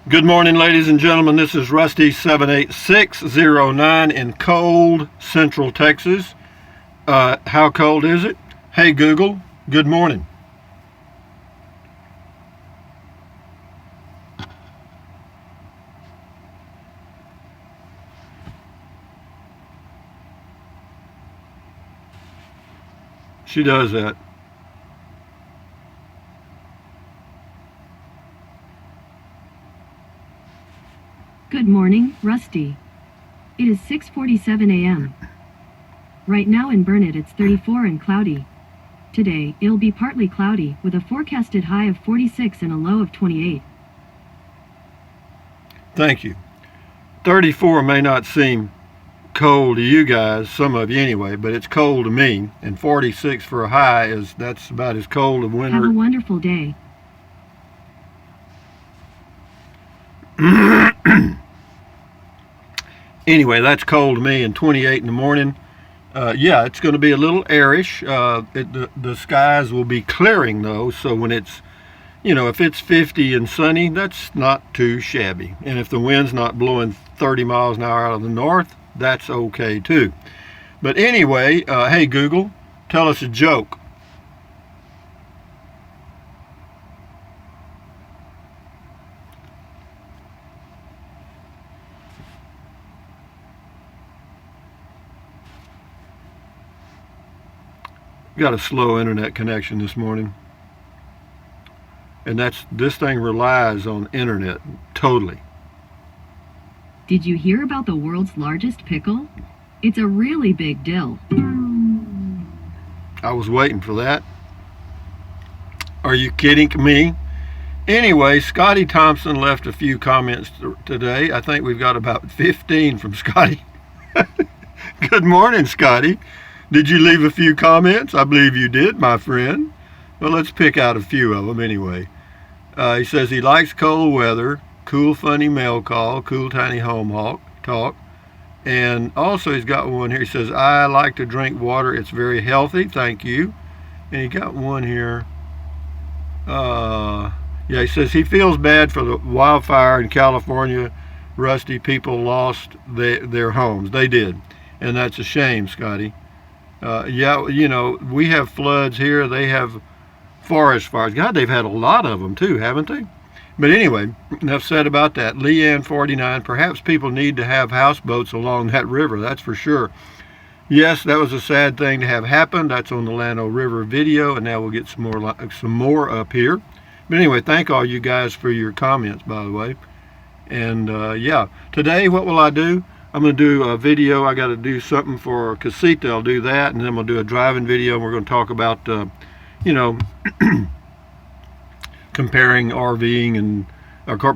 Good morning, ladies and gentlemen. This is Rusty 78609 in cold Central Texas. How cold is it? Hey Google, good morning. She does that. Good morning, Rusty. It is 6:47 a.m. Right now in Burnett it's 34 and cloudy. Today, it'll be partly cloudy, with a forecasted high of 46 and a low of 28. Thank you. 34 may not seem cold to you guys, some of you anyway, but it's cold to me. And 46 for a high that's about as cold as winter. Have a wonderful day. Anyway, that's cold to me, and 28 in the morning. Yeah, it's going to be a little airish. The skies will be clearing though, so when it's, if it's 50 and sunny, that's not too shabby. And if the wind's not blowing 30 miles an hour out of the north, that's okay too. But anyway, hey Google, tell us a joke. Got a slow internet connection this morning, and this thing relies on internet totally. Did you hear about the world's largest pickle? It's a really big dill. I was waiting for that. Are you kidding me? Anyway, Scotty Thompson left a few comments today. I think we've got about 15 from Scotty. Good morning, Scotty. Did you leave a few comments? I believe you did, my friend. Well, let's pick out a few of them anyway. He says he likes cold weather, cool funny mail call, cool tiny home talk. And also he's got one here. He says, I like to drink water. It's very healthy. Thank you. And he got one here. Yeah, he says he feels bad for the wildfire in California. Rusty, people lost their homes. They did. And that's a shame, Scotty. Yeah, we have floods here. They have forest fires. God, they've had a lot of them too, haven't they? But anyway, enough said about that. Leanne 49, perhaps people need to have houseboats along that river, that's for sure. Yes, that was a sad thing to have happen. That's on the Llano River video, and now we'll get some more up here. But anyway, thank all you guys for your comments, by the way. And yeah, today what will I do? I'm going to do a video. I got to do something for Casita. I'll do that, and then we'll do a driving video, and we're going to talk about, comparing RVing and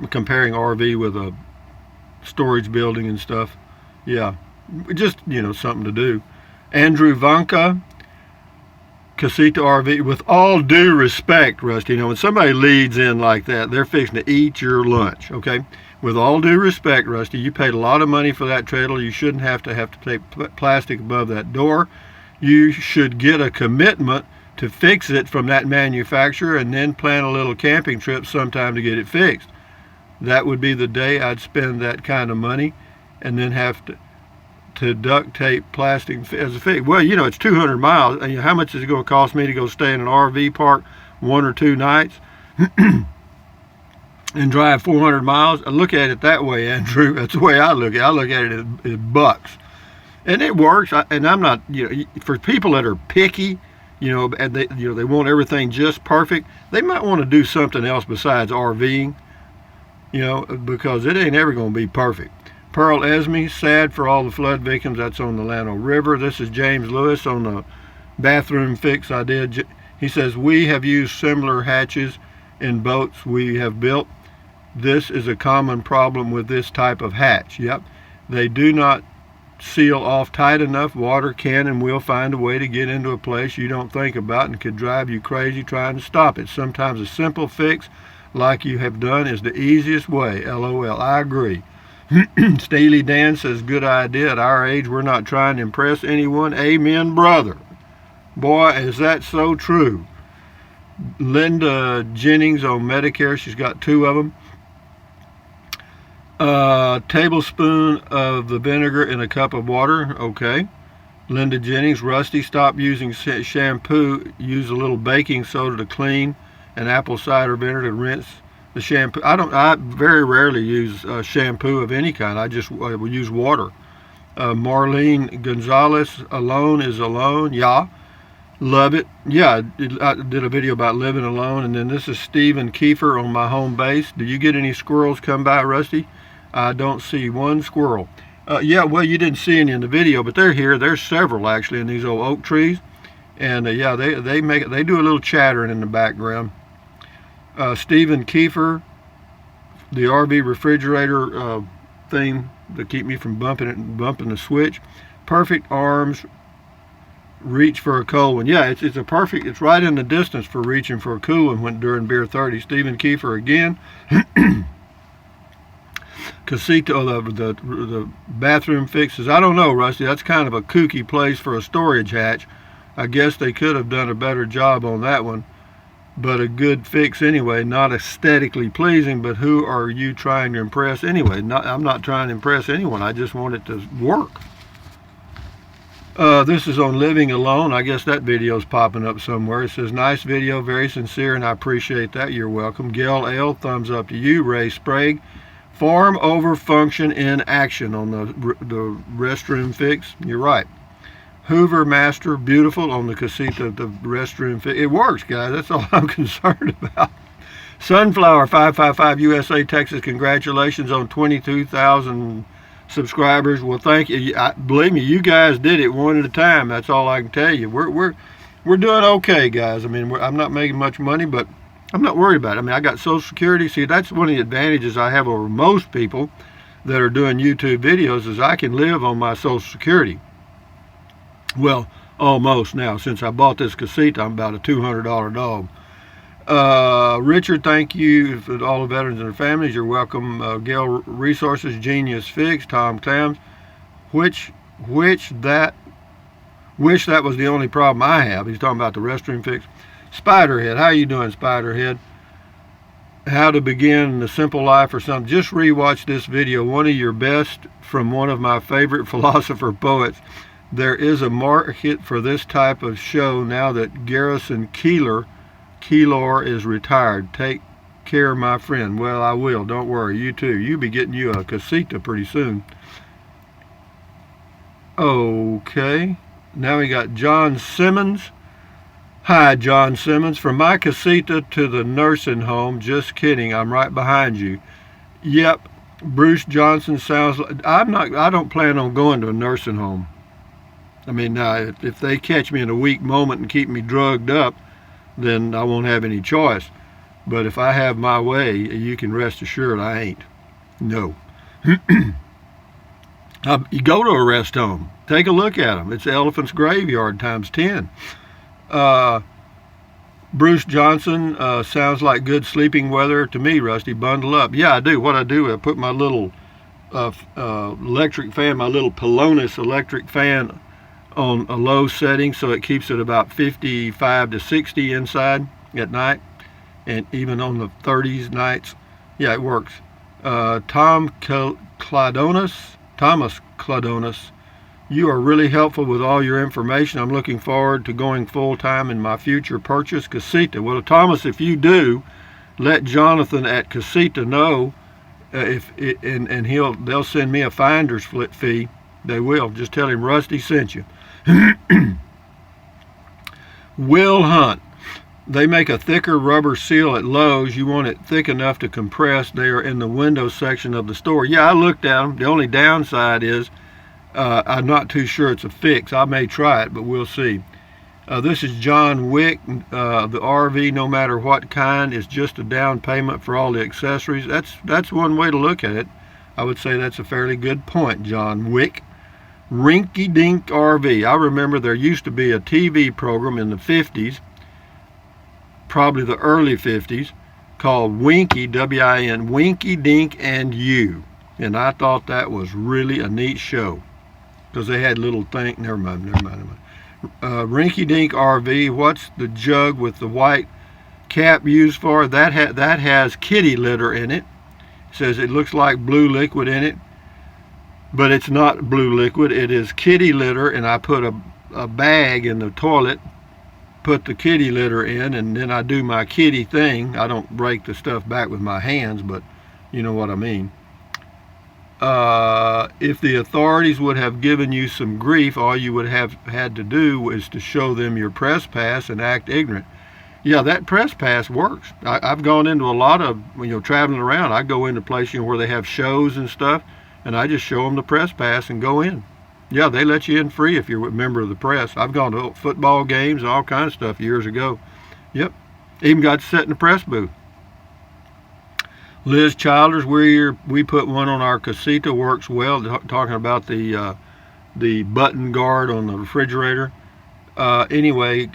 comparing RV with a storage building and stuff. Yeah, just, something to do. Andrew Vanka, Casita RV, with all due respect, Rusty, when somebody leads in like that, they're fixing to eat your lunch, okay? With all due respect, Rusty, you paid a lot of money for that trailer. You shouldn't have to take plastic above that door. You should get a commitment to fix it from that manufacturer and then plan a little camping trip sometime to get it fixed. That would be the day I'd spend that kind of money and then have to duct tape plastic as a fix. Well, it's 200 miles. And how much is it going to cost me to go stay in an RV park 1 or 2 nights? And drive 400 miles. I look at it that way, Andrew. That's the way I look at it. I look at it as bucks. And it works. And I'm not, for people that are picky, and they want everything just perfect, they might want to do something else besides RVing, because it ain't ever going to be perfect. Pearl Esme, sad for all the flood victims. That's on the Llano River. This is James Lewis on the bathroom fix I did. He says, we have used similar hatches in boats we have built. This is a common problem with this type of hatch. Yep, they do not seal off tight enough. Water can and will find a way to get into a place you don't think about and could drive you crazy trying to stop it. Sometimes a simple fix like you have done is the easiest way. LOL. I agree. Staley Dan says, good idea. At our age, we're not trying to impress anyone. Amen, brother. Boy, is that so true. Linda Jennings on Medicare. She's got 2 of them. Tablespoon of the vinegar in a cup of water. Okay. Linda Jennings, Rusty, stop using shampoo. Use a little baking soda to clean, and apple cider vinegar to rinse the shampoo. I very rarely use shampoo of any kind. I will use water. Marlene Gonzalez, alone is alone. Yeah. Love it. Yeah, I did a video about living alone. And then this is Stephen Kiefer on my home base. Do you get any squirrels come by, Rusty? I don't see one squirrel. Yeah, well, you didn't see any in the video, but they're here. There's several actually in these old oak trees, and yeah, they do a little chattering in the background. Stephen Kiefer, the RV refrigerator thing to keep me from bumping the switch. Perfect arms. Reach for a cold one. Yeah, it's a perfect. It's right in the distance for reaching for a cool one when during beer 30. Stephen Kiefer again. Casita, the bathroom fixes. I don't know, Rusty. That's kind of a kooky place for a storage hatch. I guess they could have done a better job on that one. But a good fix anyway. Not aesthetically pleasing, but who are you trying to impress anyway? I'm not trying to impress anyone. I just want it to work. This is on living alone. I guess that video's popping up somewhere. It says, nice video, very sincere, and I appreciate that. You're welcome. Gail L, thumbs up to you. Ray Sprague. Farm over function in action on the restroom fix. You're right. Hoover Master, beautiful on the Casita, the restroom fix. It works, guys. That's all I'm concerned about. Sunflower 555 USA, Texas. Congratulations on 22,000 subscribers. Well, thank you. Believe me, you guys did it one at a time. That's all I can tell you. We're doing okay, guys. I mean, I'm not making much money, but I'm not worried about it. I mean, I got Social Security. See, that's one of the advantages I have over most people that are doing YouTube videos is I can live on my Social Security. Well, almost now. Since I bought this Casita, I'm about a $200 dog. Richard, thank you for all the veterans and their families. You're welcome. Gail Resources, Genius Fix, Tom Clams. Wish that was the only problem I have. He's talking about the restroom fix. Spiderhead, how you doing, Spiderhead? How to begin the simple life or something. Just rewatch this video. One of your best from one of my favorite philosopher poets. There is a market for this type of show now that Garrison Keillor is retired. Take care, my friend. Well, I will. Don't worry. You too. You'll be getting you a Casita pretty soon. Okay. Now we got John Simmons. Hi, John Simmons. From my Casita to the nursing home. Just kidding. I'm right behind you. Yep. Bruce Johnson sounds like... I don't plan on going to a nursing home. I mean, if they catch me in a weak moment and keep me drugged up, then I won't have any choice. But if I have my way, you can rest assured I ain't. No. You go to a rest home. Take a look at them. It's Elephant's Graveyard times 10. Bruce Johnson, sounds like good sleeping weather to me, Rusty. Bundle up. Yeah, I do. What I do, I put my little electric fan, my little Pelonis electric fan on a low setting so it keeps it about 55 to 60 inside at night, and even on the 30s nights. Yeah, it works. Thomas Cladonis, you are really helpful with all your information. I'm looking forward to going full-time in my future purchase Casita. Well, Thomas, if you do, let Jonathan at Casita know and they'll send me a finder's fee. They will. Just tell him Rusty sent you. Will Hunt. They make a thicker rubber seal at Lowe's. You want it thick enough to compress. They are in the window section of the store. Yeah, I looked at them. The only downside is I'm not too sure it's a fix. I may try it, but we'll see. This is John Wick. The RV, no matter what kind, is just a down payment for all the accessories. That's one way to look at it. I would say that's a fairly good point, John Wick. Rinky Dink RV. I remember there used to be a TV program in the 50s, probably the early 50s, called Winky, W-I-N, Winky Dink and You. And I thought that was really a neat show because they had little things. Never mind. Rinky Dink RV. What's the jug with the white cap used for? That has kitty litter in it. Says it looks like blue liquid in it, but it's not blue liquid. It is kitty litter, and I put a bag in the toilet, put the kitty litter in, and then I do my kitty thing. I don't break the stuff back with my hands, but you know what I mean. If the authorities would have given you some grief, all you would have had to do is to show them your press pass and act ignorant. Yeah, that press pass works. I've gone into a lot of, traveling around, I go into places where they have shows and stuff, and I just show them the press pass and go in. Yeah, they let you in free if you're a member of the press. I've gone to football games and all kinds of stuff years ago. Yep, even got to sit in the press booth. Liz Childers, we put one on our Casita, works well, talking about the button guard on the refrigerator. Anyway,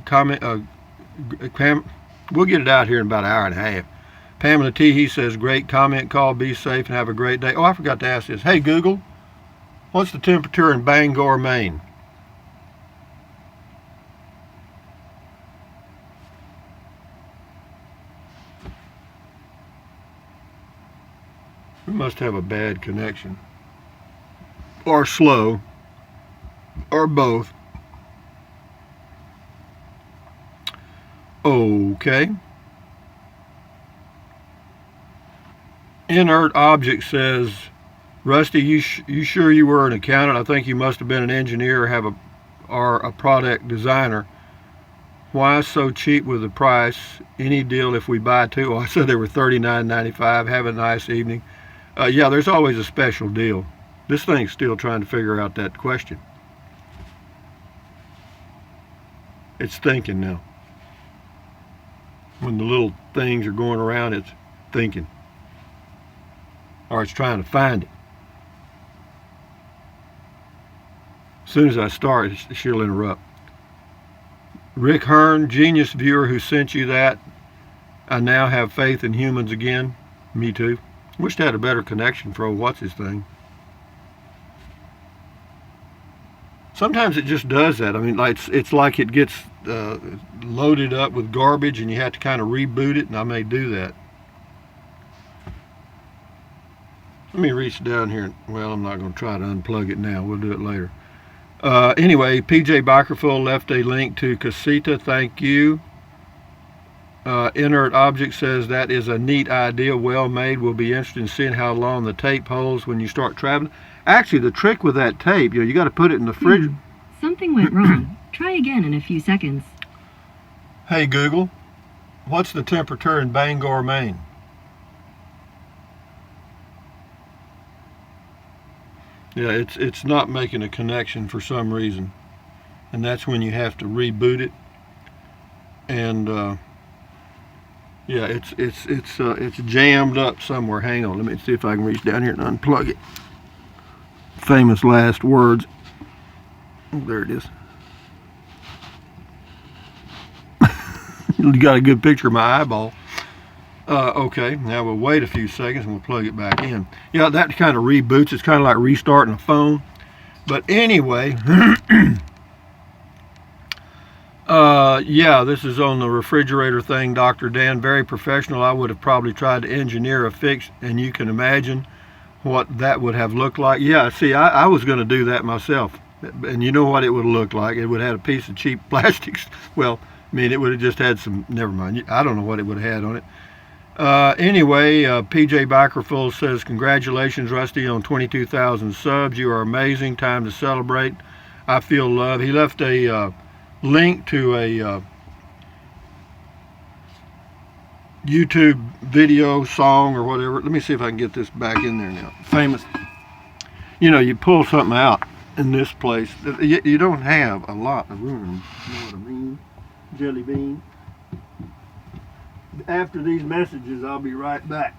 comment, we'll get it out here in about an hour and a half. Pamela T, he says, great comment, call, be safe, and have a great day. Oh, I forgot to ask this. Hey, Google, what's the temperature in Bangor, Maine? We must have a bad connection, or slow, or both. Okay. Inert Object says, Rusty, you sure you were an accountant? I think you must have been an engineer or a product designer. Why so cheap with the price? Any deal if we buy two? Oh, I said they were $39.95. Have a nice evening. Yeah, there's always a special deal. This thing's still trying to figure out that question. It's thinking now. When the little things are going around, it's thinking. Or it's trying to find it. As soon as I start, she'll interrupt. Rick Hearn, genius viewer who sent you that. I now have faith in humans again. Me too. Wish I had a better connection for what's his thing. Sometimes it just does that. I mean, it's like it gets loaded up with garbage and you have to kind of reboot it, and I may do that. Let me reach down here. Well, I'm not going to try to unplug it now. We'll do it later. Anyway, PJ Bikerful left a link to Casita. Thank you. Inert Object says that is a neat idea, well made. We'll be interested in seeing how long the tape holds when you start traveling. Actually, the trick with that tape, you got to put it in the fridge. Something went wrong. Try again in a few seconds. Hey Google, what's the temperature in Bangor, Maine? Yeah, it's not making a connection for some reason, and that's when you have to reboot it. And yeah, it's jammed up somewhere. Hang on, let me see if I can reach down here and unplug it. Famous last words. Oh, there it is. You got a good picture of my eyeball. Okay, now we'll wait a few seconds and we'll plug it back in. Yeah, that kind of reboots. It's kind of like restarting a phone. But anyway, yeah, this is on the refrigerator thing, Dr. Dan. Very professional. I would have probably tried to engineer a fix, and you can imagine what that would have looked like. Yeah, see, I was going to do that myself. And you know what it would have looked like? It would have had a piece of cheap plastics. Well, I mean, it would have just had some, never mind. I don't know what it would have had on it. Anyway, PJ Bikerful says, congratulations, Rusty, on 22,000 subs. You are amazing. Time to celebrate. I feel love. He left a link to a YouTube video, song, or whatever. Let me see if I can get this back in there now. Famous. You pull something out in this place. You don't have a lot of room. You know what I mean? Jelly bean. After these messages, I'll be right back.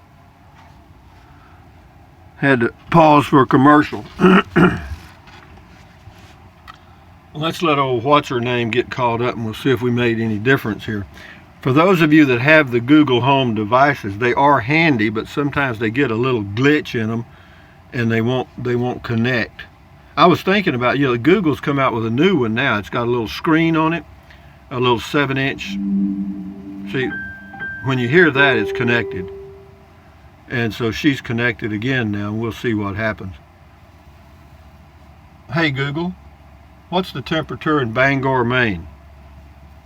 Had to pause for a commercial. Let's let old what's-her-name get caught up, and we'll see if we made any difference here. For those of you that have the Google Home devices, they are handy, but sometimes they get a little glitch in them, and they won't connect. I was thinking about, Google's come out with a new one now. It's got a little screen on it, a little 7-inch. See, when you hear that, it's connected. And so she's connected again now, and we'll see what happens. Hey Google, what's the temperature in Bangor, Maine?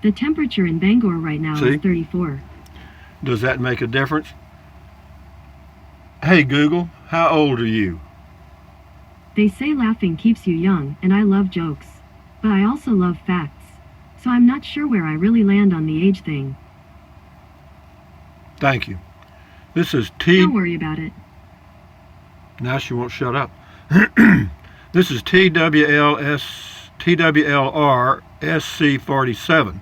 The temperature in Bangor right now See? is 34. Does that make a difference? Hey Google, how old are you? They say laughing keeps you young, and I love jokes. But I also love facts. So I'm not sure where I really land on the age thing. Thank you. This is Don't worry about it. Now she won't shut up. This is TWLRSC47.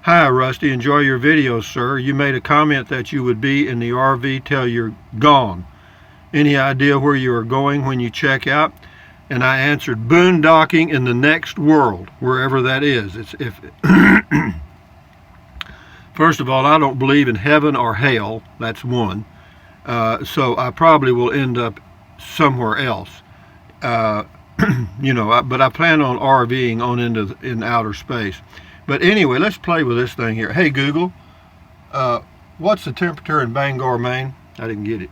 Hi, Rusty. Enjoy your videos, sir. You made a comment that you would be in the RV till you're gone. Any idea where you are going when you check out? And I answered, boondocking in the next world, wherever that is. First of all, I don't believe in heaven or hell. That's one. So I probably will end up somewhere else. But I plan on RVing on in outer space. But anyway, let's play with this thing here. Hey Google, what's the temperature in Bangor, Maine? I didn't get it.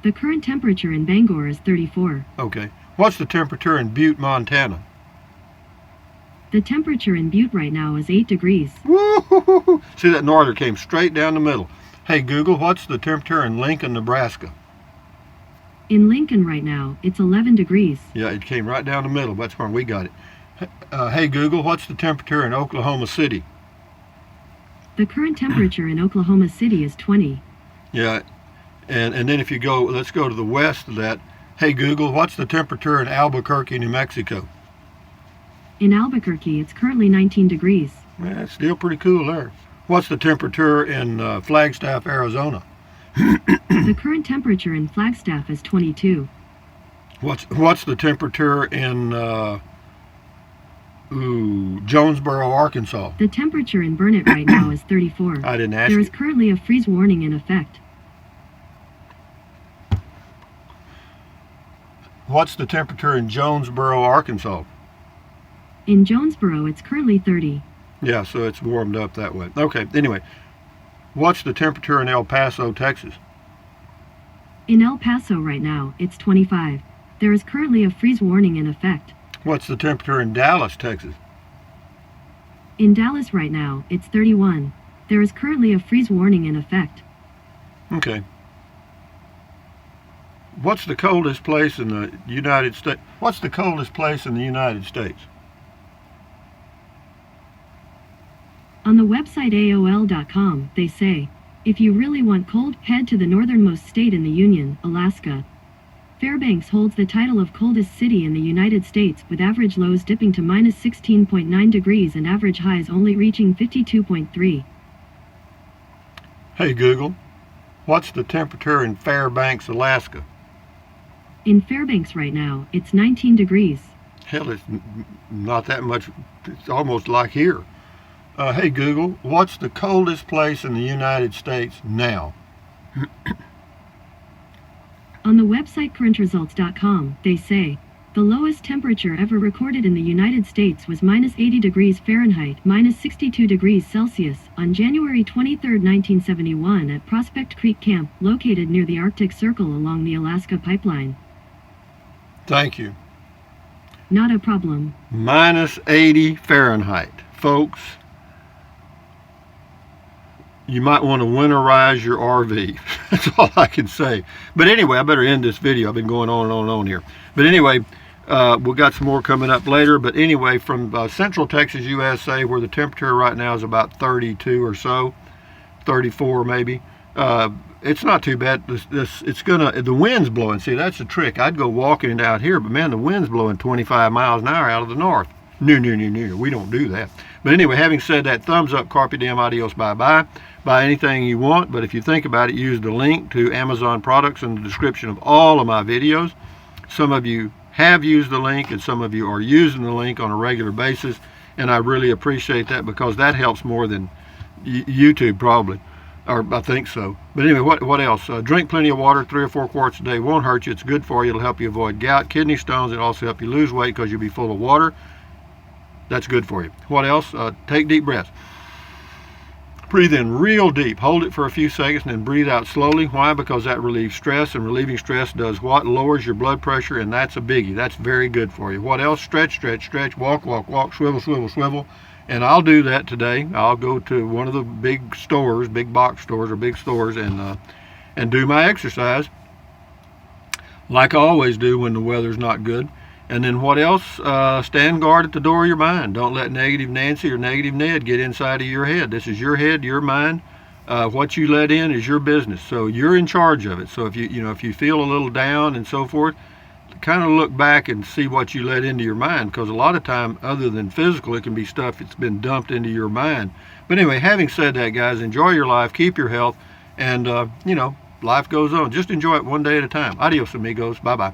The current temperature in Bangor is 34. Okay. What's the temperature in Butte, Montana? The temperature in Butte right now is 8 degrees. Woo-hoo-hoo-hoo. See, that norther came straight down the middle. Hey Google, what's the temperature in Lincoln, Nebraska? In Lincoln right now, it's 11 degrees. Yeah, it came right down the middle. That's where we got it. Hey Google, what's the temperature in Oklahoma City? The current temperature in Oklahoma City is 20. Yeah, and then if you go, let's go to the west of that. Hey Google, what's the temperature in Albuquerque, New Mexico? In Albuquerque, it's currently 19 degrees. Yeah, it's still pretty cool there. What's the temperature in Flagstaff, Arizona? The current temperature in Flagstaff is 22. What's the temperature in Jonesboro, Arkansas? The temperature in Burnett right now is 34. I didn't ask There you. is currently a freeze warning in effect. What's the temperature in Jonesboro, Arkansas? In Jonesboro, it's currently 30. Yeah, so it's warmed up that way. Okay, anyway. What's the temperature in El Paso, Texas? In El Paso right now, it's 25. There is currently a freeze warning in effect. What's the temperature in Dallas, Texas? In Dallas right now, it's 31. There is currently a freeze warning in effect. Okay. What's the coldest place in the United States? What's the coldest place in the United States? On the website AOL.com, they say, if you really want cold, head to the northernmost state in the Union, Alaska. Fairbanks holds the title of coldest city in the United States, with average lows dipping to minus 16.9 degrees and average highs only reaching 52.3. Hey Google, what's the temperature in Fairbanks, Alaska? In Fairbanks right now, it's 19 degrees. Hell, it's not that much. It's almost like here. Hey Google, what's the coldest place in the United States now? On the website currentresults.com, they say, the lowest temperature ever recorded in the United States was minus 80 degrees Fahrenheit, minus 62 degrees Celsius, on January 23, 1971 at Prospect Creek Camp, located near the Arctic Circle along the Alaska Pipeline. Thank you. Not a problem. Minus 80 Fahrenheit. Folks, you might want to winterize your RV. That's all I can say. But anyway, I better end this video. I've been going on and on and on here. But anyway, we've got some more coming up later. But anyway, from Central Texas, USA, where the temperature right now is about 32 or so, 34 maybe. It's not too bad. The wind's blowing. See, that's the trick. I'd go walking out here, but man, the wind's blowing 25 miles an hour out of the north. No. We don't do that. But anyway, having said that, thumbs up, carpe diem, adios, bye-bye. Buy anything you want, but if you think about it, use the link to Amazon products in the description of all of my videos. Some of you have used the link, and some of you are using the link on a regular basis, and I really appreciate that because that helps more than YouTube probably, or I think so. But anyway, what else? Drink plenty of water, 3 or 4 quarts a day. Won't hurt you. It's good for you. It'll help you avoid gout, kidney stones. It'll also help you lose weight because you'll be full of water. That's good for you. What else? Take deep breaths. Breathe in real deep. Hold it for a few seconds and then breathe out slowly. Why? Because that relieves stress, and relieving stress does what? Lowers your blood pressure, and that's a biggie. That's very good for you. What else? Stretch, stretch, stretch. Walk, walk, walk. Swivel, swivel, swivel. And I'll do that today. I'll go to one of the big stores, big box stores or big stores, and do my exercise like I always do when the weather's not good. And then what else? Stand guard at the door of your mind. Don't let negative Nancy or negative Ned get inside of your head. This is your head, your mind. What you let in is your business. So you're in charge of it. So if if you feel a little down and so forth, kind of look back and see what you let into your mind, because a lot of time, other than physical, it can be stuff that's been dumped into your mind. But anyway, having said that, guys, enjoy your life, keep your health, and life goes on. Just enjoy it one day at a time. Adios, amigos. Bye-bye.